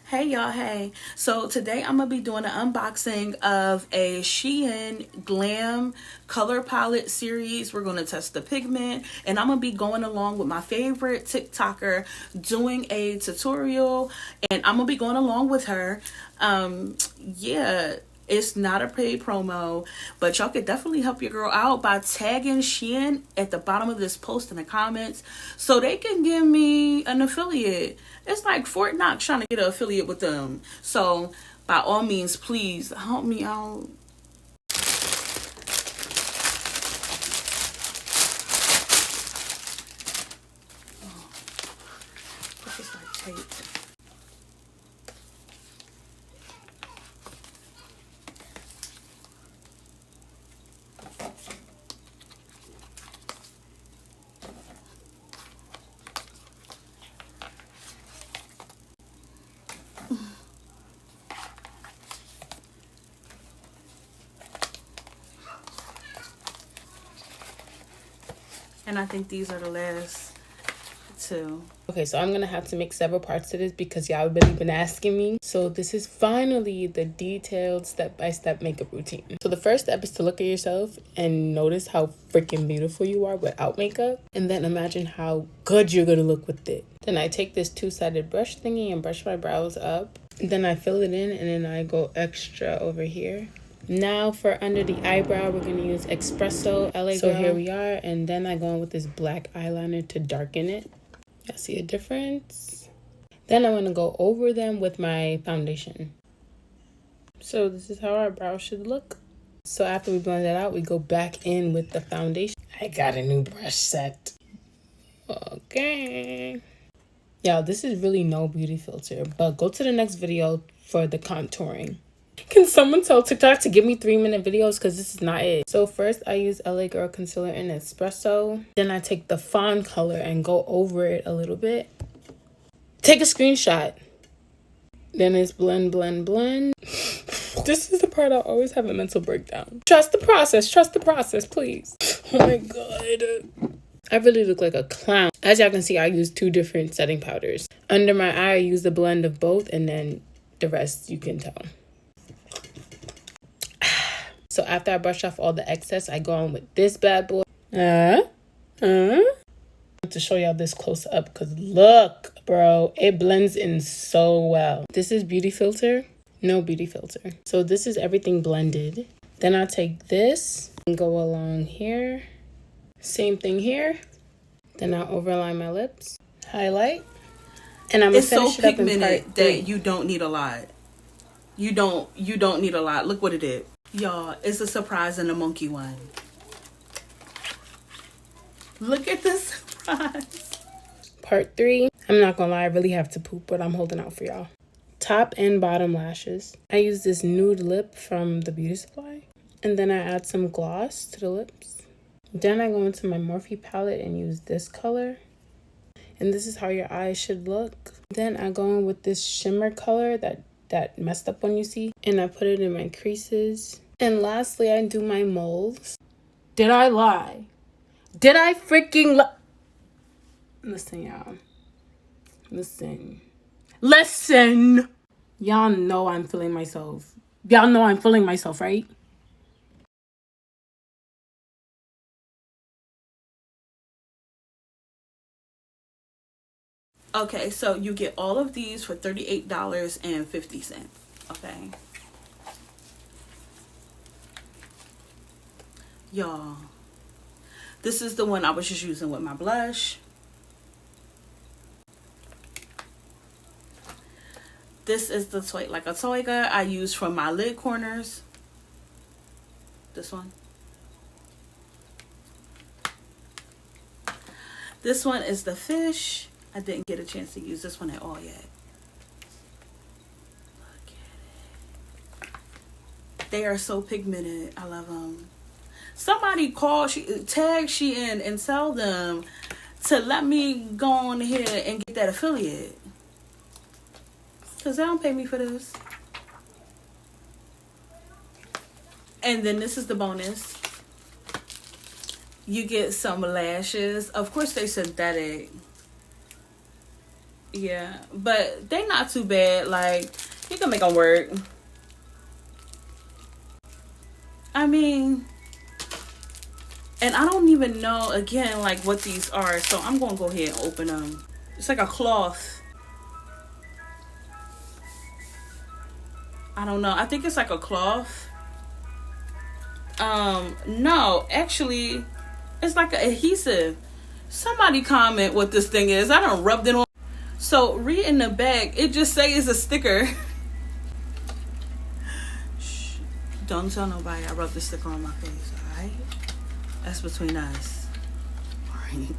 Hey y'all, hey. So today I'm going to be doing an unboxing of a Shein Glam color palette series. We're going to test the pigment and I'm going to be going along with my favorite TikToker doing a tutorial and I'm going to be going along with her. Yeah. It's not a paid promo, but y'all could definitely help your girl out by tagging Shein at the bottom of this post in the comments so they can give me an affiliate. It's like Fort Knox trying to get an affiliate with them. So by all means, please help me out. Put this like tape. And I think these are the last two. Okay, so I'm gonna have to make several parts to this because y'all really been asking me. So this is finally the detailed step-by-step makeup routine. So the first step is to look at yourself and notice how freaking beautiful you are without makeup. And then imagine how good you're gonna look with it. Then I take this two-sided brush thingy and brush my brows up. And then I fill it in and then I go extra over here. Now for under the eyebrow, we're going to use Espresso LA Girl. So here we are. And then I go in with this black eyeliner to darken it. Y'all see a difference? Then I'm going to go over them with my foundation. So this is how our brow should look. So after we blend that out, we go back in with the foundation. I got a new brush set. Okay. Y'all, this is really no beauty filter. But go to the next video for the contouring. Can someone tell TikTok to give me 3-minute videos because this is not it. So first I use LA Girl concealer in Espresso. Then I take the fawn color and go over it a little bit. Take a screenshot. Then it's blend, blend, blend. This is the part I always have a mental breakdown. Trust the process, please. Oh my god. I really look like a clown. As y'all can see, I use 2 different setting powders. Under my eye, I use the blend of both and then the rest you can tell. So after I brush off all the excess, I go on with this bad boy. To show y'all this close up because look, bro, it blends in so well. This is beauty filter, no beauty filter. So this is everything blended. Then I take this and go along here. Same thing here. Then I'll overline my lips, highlight, and I'm gonna finish it up in part 3. That you don't need a lot. You don't need a lot. Look what it did. Y'all, it's a surprise and a monkey one. Look at this surprise. Part 3. I'm not gonna lie, I really have to poop, but I'm holding out for y'all. Top and bottom lashes. I use this nude lip from the beauty supply. And then I add some gloss to the lips. Then I go into my Morphe palette and use this color. And this is how your eyes should look. Then I go in with this shimmer color that messed up one you see, and I put it in my creases. And lastly, I do my moles. Did I lie? Did I freaking lie? Listen, y'all. Listen. Y'all know I'm feeling myself. Y'all know I'm feeling myself, right? Okay, so you get all of these for $38.50. Okay. Y'all, this is the one I was just using with my blush. This is the Like a Toiga I use for my lid corners. This one. This one is the Fish. I didn't get a chance to use this one at all yet. Look at it. They are so pigmented. I love them. Somebody tag Shein and tell them to let me go on here and get that affiliate. Because they don't pay me for this. And then this is the bonus. You get some lashes. Of course, they're synthetic. Yeah, but they not too bad. Like, you can make them work. I mean, and I don't even know, again, like, what these are. So I'm going to go ahead and open them. It's like a cloth. I don't know. I think it's like a cloth. No, actually, it's like an adhesive. Somebody comment what this thing is. I done rubbed it on. So read in the back, it just says it's a sticker. Shh, don't tell nobody I rubbed the sticker on my face, alright? That's between us. Alright.